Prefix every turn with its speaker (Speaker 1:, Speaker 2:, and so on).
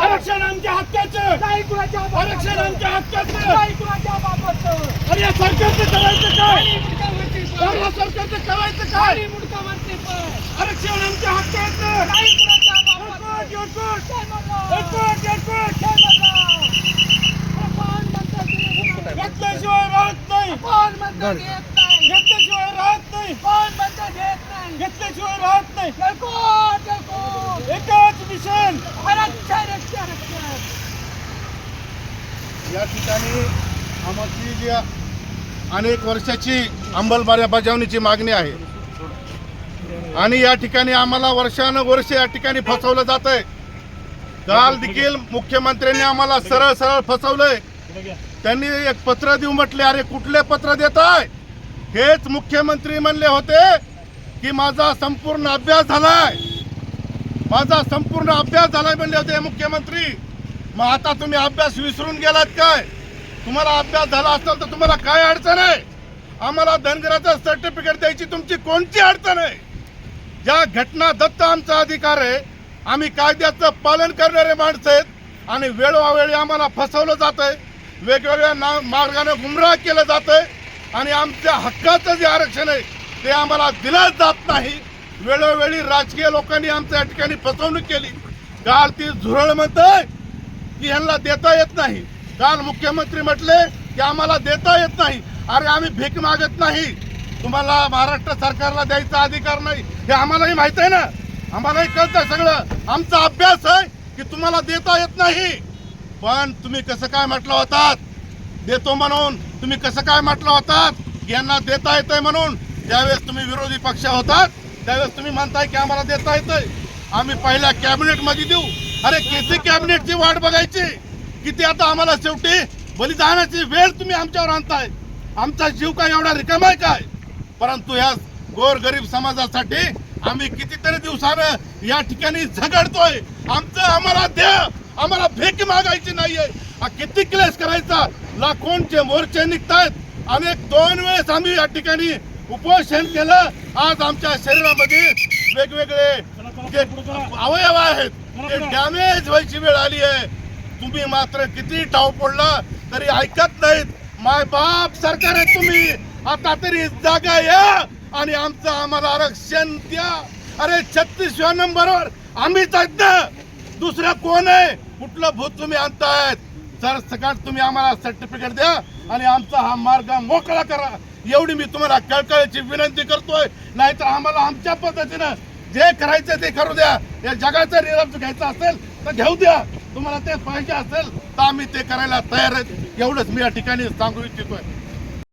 Speaker 1: आरक्षण आमच्या हक्काचं, आरक्षण आमच्या हक्काचं. अरे या सरकारचं करायचं काय? या सरकारचं करायचं काय? आरक्षण आमच्या हक्काचं. घेतल्याशिवाय राहत नाही, घेतल्याशिवाय राहत नाही, घेतल्याशिवाय राहत नाही. एकच मिशन.
Speaker 2: या ठिकाणी आमची जी अनेक वर्षाची अंमलबजावणीची मागणी आहे आणि या ठिकाणी आम्हाला वर्षानुवर्ष या ठिकाणी फसवलं जात आहे. काल देखील मुख्यमंत्र्यांनी आम्हाला सरळ सरळ फसवलंय. त्यांनी एक पत्र देऊ म्हटले. अरे कुठले पत्र देत आहे? हेच मुख्यमंत्री म्हणले होते की माझा संपूर्ण अभ्यास झालाय, माझा संपूर्ण अभ्यास झालाय म्हणले होते मुख्यमंत्री. मग आता तुम्ही अभ्यास विसरून गेलात काय? तुम्हाला अभ्यास झाला असेल तर तुम्हाला काय अडचण आहे? आम्हाला धनगराचं सर्टिफिकेट द्यायची तुमची कोणती अडचण आहे? ज्या घटना दत्त आमचा अधिकार आहे. आम्ही कायद्याचं पालन करणारे माणसं आहेत आणि वेळोवेळी आम्हाला फसवलं जात आहे, वेगवेगळ्या मार्गाने गुमराह केलं जात आहे आणि आमच्या हक्काचं जे आरक्षण आहे ते आम्हाला दिलंच जात नाही. वेळोवेळी राजकीय लोकांनी आमच्या या ठिकाणी फसवणूक केली. काल ती झुरळ म्हणतंय की यांना देता येत नाही. काल मुख्यमंत्री म्हटले की आम्हाला देता येत नाही. अरे आम्ही भीक मागत नाही, तुम्हाला महाराष्ट्र सरकारला द्यायचा अधिकार नाही हे आम्हालाही माहित आहे ना, आम्हालाही कळतं सगळं. आमचा अभ्यास आहे की तुम्हाला देता येत नाही. पण तुम्ही कसं काय म्हटलं होतात देतो म्हणून? तुम्ही कसं काय म्हटलं होतात यांना देता येतंय म्हणून? ज्यावेळेस तुम्ही विरोधी पक्ष होतात त्यावेळेस तुम्ही म्हणताय की आम्हाला देता येतंय. आम्ही पहिल्या कॅबिनेटमध्ये देऊ. अरे किती कॅबिनेटची वाट बघायची? किती आता आम्हाला शेवटी बलिदानाची वेळ तुम्ही आमच्यावर आणताय. आमचा जीव काय एवढा रिकामा आहे काय? परंतु या गोरगरीब समाजासाठी आम्ही कितीतरी दिवसानं या ठिकाणी झगडतोय. आमचं आम्हाला द्या, आम्हाला भीक मागायची नाहीये. किती क्लेश करायचा? लाखोंचे मोर्चे निघतायत. अनेक 2 वेळेस आम्ही या ठिकाणी उपोषण केलं. आज आमच्या शरीरामध्ये वेगवेगळे जे अवयव आहेत ते डॅमेज व्हायची वेळ आली आहे. तुम्ही मात्र किती टाव पडला तरी ऐकत नाहीत. माय बाप सरकार आहे तुम्ही. आता तरी जागा या आणि आमचं आम्हाला आरक्षण द्या. अरे 36व्या नंबरवर आम्हीच आहेत ना, दुसरं कोण आहे? कुठलं भूत तुम्ही आणतायत? सर सकाळ तुम्ही आम्हाला सर्टिफिकेट द्या आणि आमचा हा मार्ग मोकळा करा, एवढी मी तुम्हाला कळकळीची विनंती करतोय. नाहीतर आम्हाला आमच्या पद्धतीनं जे करायचं ते करू द्या. या जगाचा निराश घ्यायचा असेल तर घेऊ द्या. तुम्हाला ते पाहिजे असेल तर आम्ही ते करायला तयार आहेत. एवढंच मी या ठिकाणी सांगू इच्छितोय.